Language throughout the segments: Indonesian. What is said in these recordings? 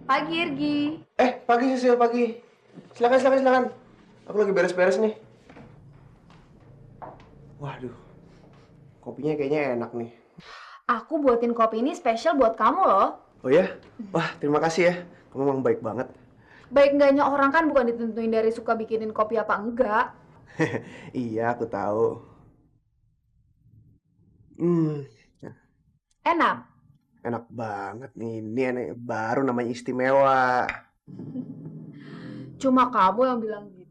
Pagi, Irgi. Pagi Sisil, pagi. Silakan. Aku lagi beres-beres nih. Waduh, kopinya kayaknya enak nih. Aku buatin kopi ini spesial buat kamu loh. Oh ya? Wah, terima kasih ya. Kamu memang baik banget. Baik enggaknya orang kan bukan ditentuin dari suka bikinin kopi apa enggak. Iya, aku tahu. Hmm, Enak. enak banget nih. Ini enak, baru namanya istimewa. Cuma kamu yang bilang gitu.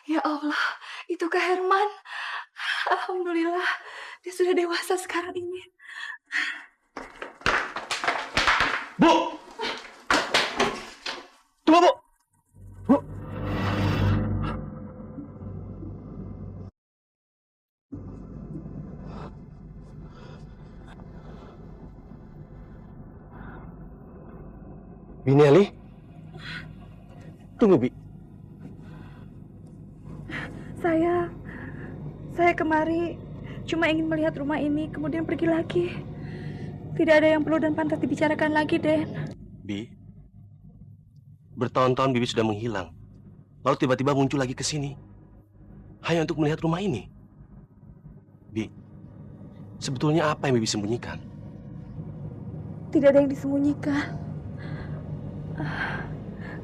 Ya Allah, itu Kak Herman. Alhamdulillah, dia sudah dewasa sekarang ini. Bu! Tunggu, Bu! Bu! Binelli? Tunggu, Bi. Saya kemari cuma ingin melihat rumah ini, kemudian pergi lagi. Tidak ada yang perlu dan pantas dibicarakan lagi, Den. Bi, bertahun-tahun Bibi sudah menghilang. Lalu tiba-tiba muncul lagi ke sini. Hanya untuk melihat rumah ini. Bi, sebetulnya apa yang Bibi sembunyikan? Tidak ada yang disembunyikan.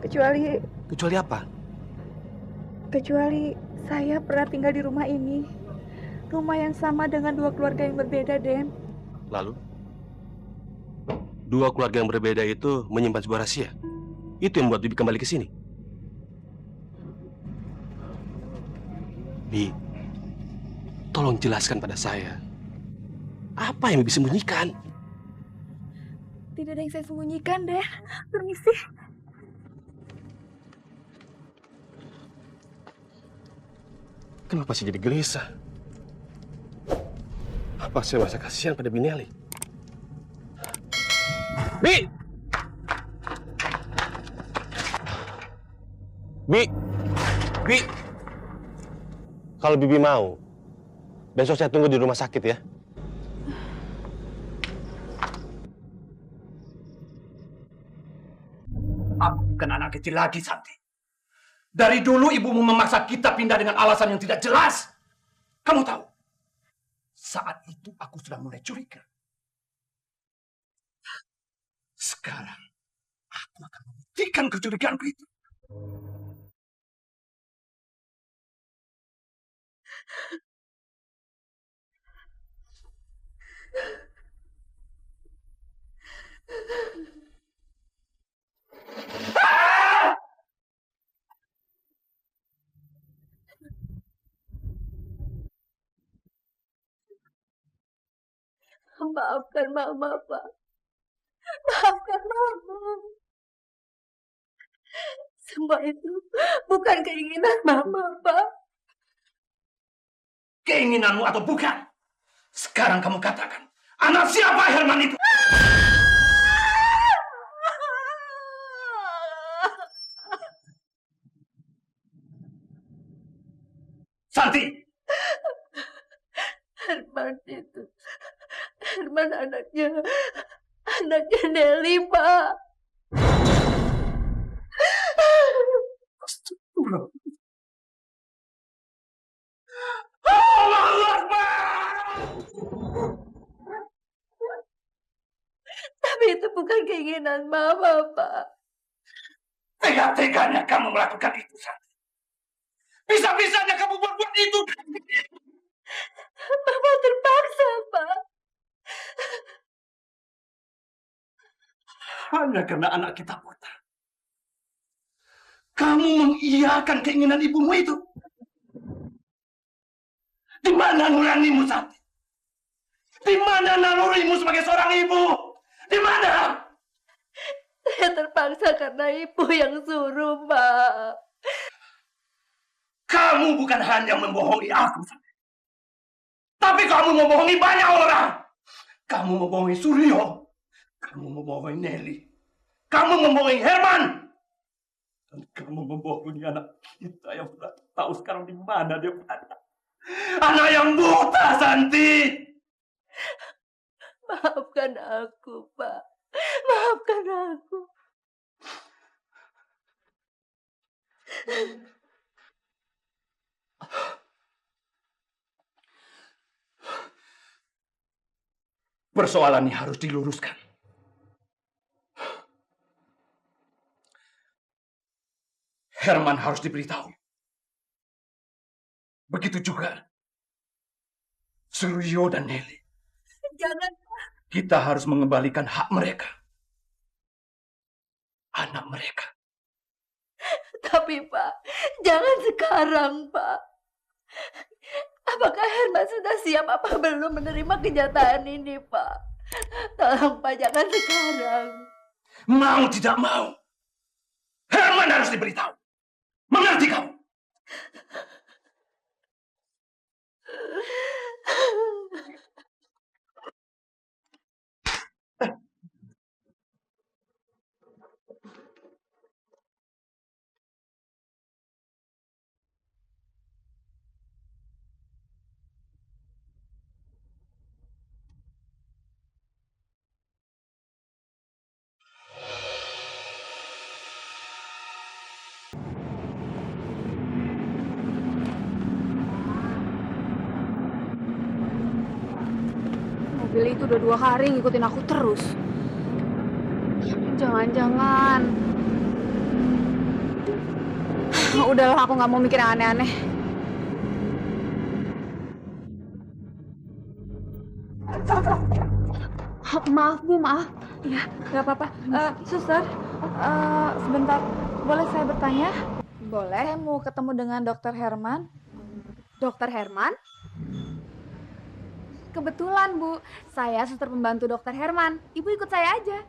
Kecuali Kecuali apa? kecuali saya pernah tinggal di rumah ini. Rumah yang sama dengan dua keluarga yang berbeda, Den. Lalu? Dua keluarga yang berbeda itu menyimpan sebuah rahasia. Itu yang membuat Bibi kembali ke sini. Bi, tolong jelaskan pada saya. Apa yang Bibi sembunyikan? Tidak ada yang saya sembunyikan, Den. Permisi. Kenapa sih jadi gelisah? Apa saya merasa kasihan pada Binelli? Bi! Bi! Bi! Kalau Bibi mau, besok saya tunggu di rumah sakit ya. Aku bukan anak kecil lagi, Santi. Dari dulu ibumu memaksa kita pindah dengan alasan yang tidak jelas. Kamu tahu, saat itu aku sudah mulai curiga. Sekarang, aku akan membuktikan kecurigaanku itu. Maafkan Mama, Pak. Maafkan Mama. Semua itu bukan keinginan Mama, Pak. Keinginanmu atau bukan? Sekarang kamu katakan, anak siapa Herman itu? Santi! Herman itu. Herman anaknya Nelly, Pak. Astagfirullah. Allahu Akbar! Tapi itu bukan keinginan Mama, Pak. Tega-teganya kamu melakukan itu, Santi. Bisa-bisanya kamu berbuat itu. Mama terpaksa, Pak. Hanya karena anak kita buta. Kamu mengiyakan keinginan ibumu itu. Di mana nuranimu, Santi? Di mana nalurimu sebagai seorang ibu? Di mana? Saya terpaksa karena ibu yang suruh, Pak. Kamu bukan hanya membohongi aku, Santi. Tapi kamu membohongi banyak orang. Kamu membohongi Suryo. Kamu membohongi Nelly. Kamu membohongi Herman. Dan kamu membohongi anak kita yang sudah tahu sekarang di mana dia berada. Anak yang buta, Santi! Maafkan aku, Pak. Maafkan aku. Persoalan ini harus diluruskan. Herman harus diberitahu. Begitu juga Suryo dan Nelly. Jangan. Kita harus mengembalikan hak mereka. Anak mereka. Tapi Pak, jangan sekarang Pak. Apakah Herman sudah siap apa belum menerima kenyataan ini Pak? Tolong Pak, jangan sekarang. Mau tidak mau, Herman harus diberitahu. Mengerti kamu? Mobil itu udah 2 hari ngikutin aku terus. Jangan-jangan. Udahlah, aku nggak mau mikir yang aneh-aneh. Maaf Bu, maaf. Ya, nggak apa-apa. Suster, sebentar. Boleh saya bertanya? Boleh. Saya mau ketemu dengan Dokter Herman. Dokter Herman? Kebetulan Bu, saya suster pembantu Dokter Herman. Ibu ikut saya aja.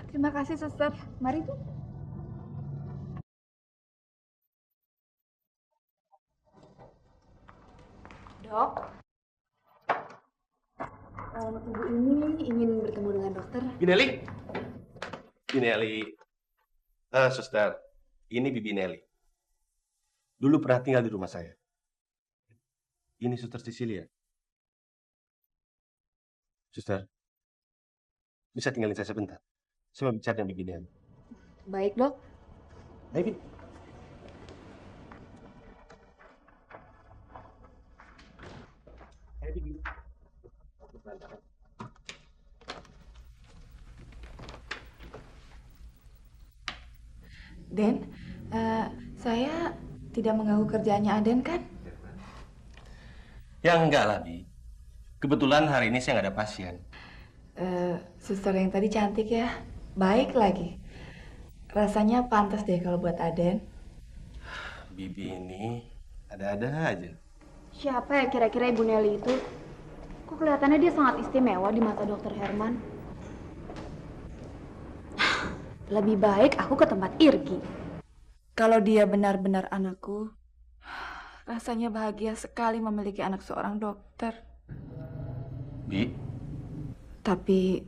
Terima kasih, Suster. Mari Bu. Dok, ibu ini ingin bertemu dengan dokter. Binelli? Binelli. Suster, ini Bibi Nelly. Dulu pernah tinggal di rumah saya. Ini Suster Cecilia. Suster, bisa tinggalin saya sebentar? Saya mau bicara dengan Bibi Nelly. Baik dok. Ayo, Bin. Ayo, Bin. Den, saya tidak mengganggu kerjaannya Aden kan? Ya enggak lah, Bi. Kebetulan hari ini saya nggak ada pasien. Suster yang tadi cantik ya, baik lagi. Rasanya pantas deh kalau buat Aden. Bibi ini ada-ada aja. Siapa ya kira-kira Ibu Nelly itu? Kok kelihatannya dia sangat istimewa di mata dokter Herman? Lebih baik aku ke tempat Irgi. Kalau dia benar-benar anakku, rasanya bahagia sekali memiliki anak seorang dokter. Bi, Tapi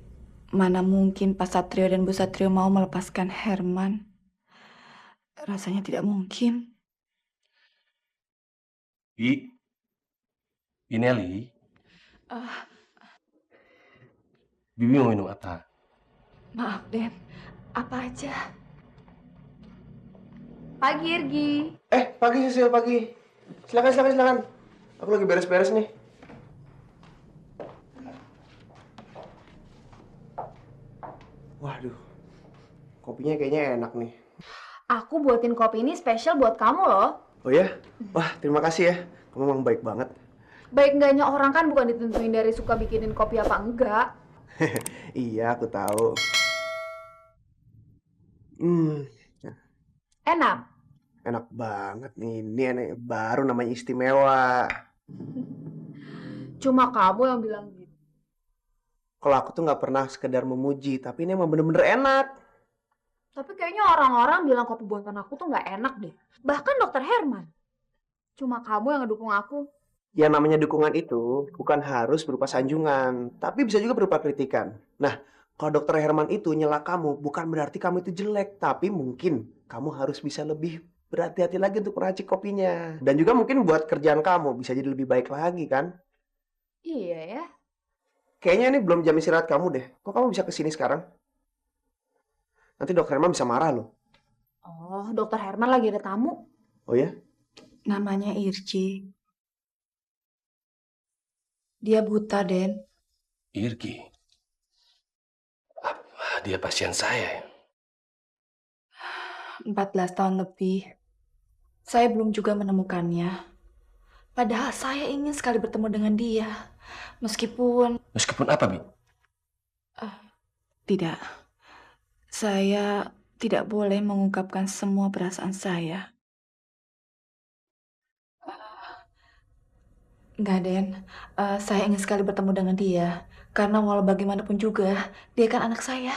mana mungkin Pak Satrio dan Bu Satrio mau melepaskan Herman? Rasanya tidak mungkin. Bi, Binelli, Bibi mau minum apa? Maaf, Den. Apa aja? Pagi Irgi. Pagi Sisil, pagi. Silakan. Aku lagi beres-beres nih. Waduh, kopinya kayaknya enak nih. Aku buatin kopi ini spesial buat kamu loh. Oh ya? Wah, terima kasih ya. Kamu memang baik banget. Baik enggaknya orang kan bukan ditentuin dari suka bikinin kopi apa enggak. Iya, aku tahu. Enak. Enak banget nih. Ini enak, baru namanya istimewa. Cuma kamu yang bilang gitu. Kalau aku tuh nggak pernah sekedar memuji, tapi ini emang bener-bener enak. Tapi kayaknya orang-orang bilang kopi buatan aku tuh nggak enak deh. Bahkan dokter Herman. Cuma kamu yang ngedukung aku. Yang namanya dukungan itu bukan harus berupa sanjungan, tapi bisa juga berupa kritikan. Nah, kalau dokter Herman itu nyela kamu, bukan berarti kamu itu jelek, tapi mungkin kamu harus bisa lebih berhati-hati lagi untuk meracik kopinya. Dan juga mungkin buat kerjaan kamu bisa jadi lebih baik lagi kan? Iya ya. Kayaknya ini belum jam istirahat kamu deh. Kok kamu bisa kesini sekarang? Nanti dokter Herman bisa marah loh. Oh, dokter Herman lagi ada tamu. Oh ya? Namanya Irji. Dia buta, Den. Irgi. Apa dia pasien saya ya? 14 tahun lebih. Saya belum juga menemukannya. Padahal saya ingin sekali bertemu dengan dia. Meskipun... Meskipun apa, Bi? Tidak. Saya tidak boleh mengungkapkan semua perasaan saya. Enggak, Den. Saya ingin sekali bertemu dengan dia. Karena walau bagaimanapun juga, dia kan anak saya.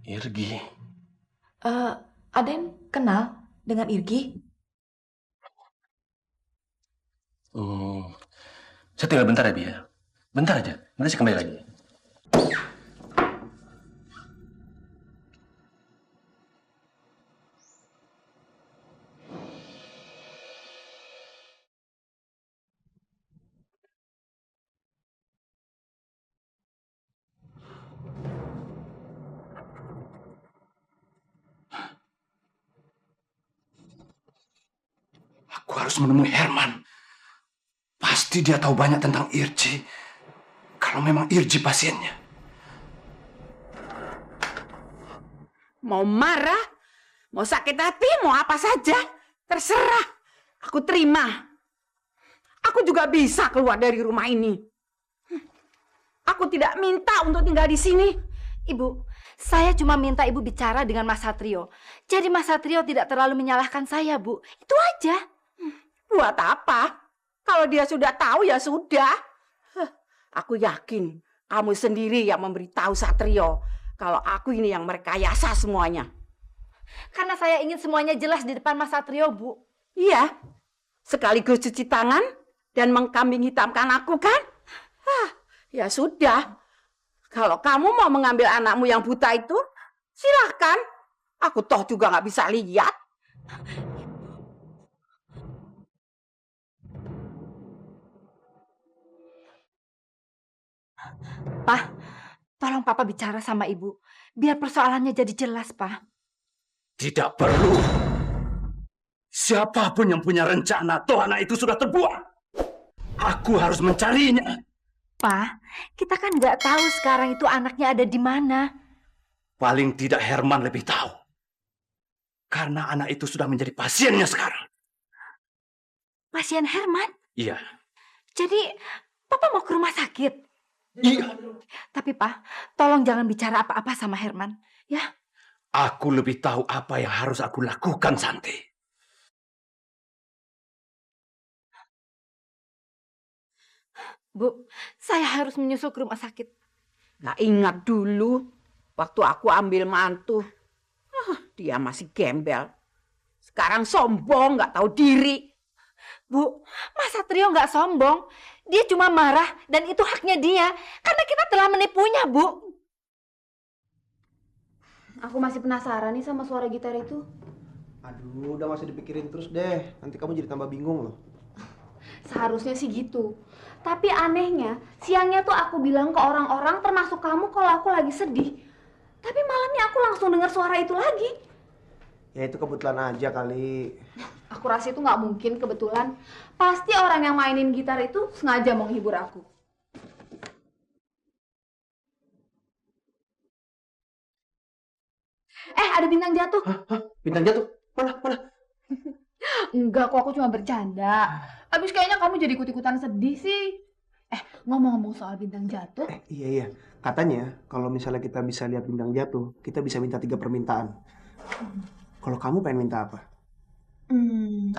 Irgi. Aden kenal dengan Irgi? Saya tinggal bentar ya, Bi ya. Bentar aja, nanti saya kembali lagi. Aku harus menemui Herman. Pasti dia tahu banyak tentang Irji. Kalau memang Irji pasiennya. Mau marah, mau sakit hati, mau apa saja, terserah. Aku terima. Aku juga bisa keluar dari rumah ini. Aku tidak minta untuk tinggal di sini. Ibu, saya cuma minta ibu bicara dengan Mas Satrio. Jadi Mas Satrio tidak terlalu menyalahkan saya, Bu. Itu aja. Buat apa? Kalau dia sudah tahu ya sudah. Aku yakin kamu sendiri yang memberitahu Satrio kalau aku ini yang merekayasa semuanya. Karena saya ingin semuanya jelas di depan Mas Satrio, Bu. Iya, sekaligus cuci tangan dan mengkambing hitamkan aku kan? Ya sudah. Kalau kamu mau mengambil anakmu yang buta itu, silahkan. Aku toh juga nggak bisa lihat. Pak, tolong Papa bicara sama Ibu. Biar persoalannya jadi jelas, Pak. Tidak perlu. Siapapun yang punya rencana, toh anak itu sudah terbuang. Aku harus mencarinya. Pak, kita kan nggak tahu sekarang itu anaknya ada di mana. Paling tidak Herman lebih tahu. Karena anak itu sudah menjadi pasiennya sekarang. Pasien Herman? Iya. Jadi, Papa mau ke rumah sakit? Iya. Tapi Pak, tolong jangan bicara apa-apa sama Herman, ya? Aku lebih tahu apa yang harus aku lakukan, Santi. Bu, saya harus menyusul ke rumah sakit. Nah, ingat dulu waktu aku ambil mantu. Dia masih gembel. Sekarang sombong, nggak tahu diri. Bu, Mas Satrio nggak sombong. Dia cuma marah dan itu haknya dia. Karena kita telah menipunya, Bu. Aku masih penasaran nih sama suara gitar itu. Aduh, udah masih dipikirin terus deh. Nanti kamu jadi tambah bingung loh. Seharusnya sih gitu. Tapi anehnya, siangnya tuh aku bilang ke orang-orang termasuk kamu kalau aku lagi sedih. Tapi malamnya aku langsung dengar suara itu lagi. Ya itu kebetulan aja kali. Aku rasa itu nggak mungkin kebetulan. Pasti orang yang mainin gitar itu sengaja mau menghibur aku. Ada bintang jatuh. Hah? Bintang jatuh? Mana? Enggak kok, aku cuma bercanda. Abis kayaknya kamu jadi ikut-ikutan sedih sih. Ngomong-ngomong soal bintang jatuh. Iya. Katanya kalau misalnya kita bisa lihat bintang jatuh, kita bisa minta 3 permintaan. Kalau kamu pengen minta apa?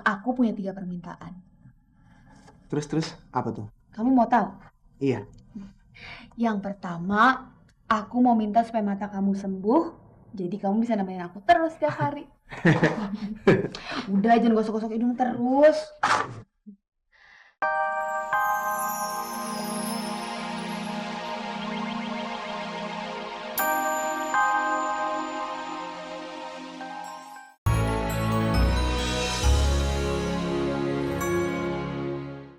Aku punya 3 permintaan. Terus apa tuh? Kamu mau tahu? Iya. Yang pertama, aku mau minta supaya mata kamu sembuh. Jadi kamu bisa nemenin aku terus setiap hari. Udah, jangan gosok-gosok hidung terus.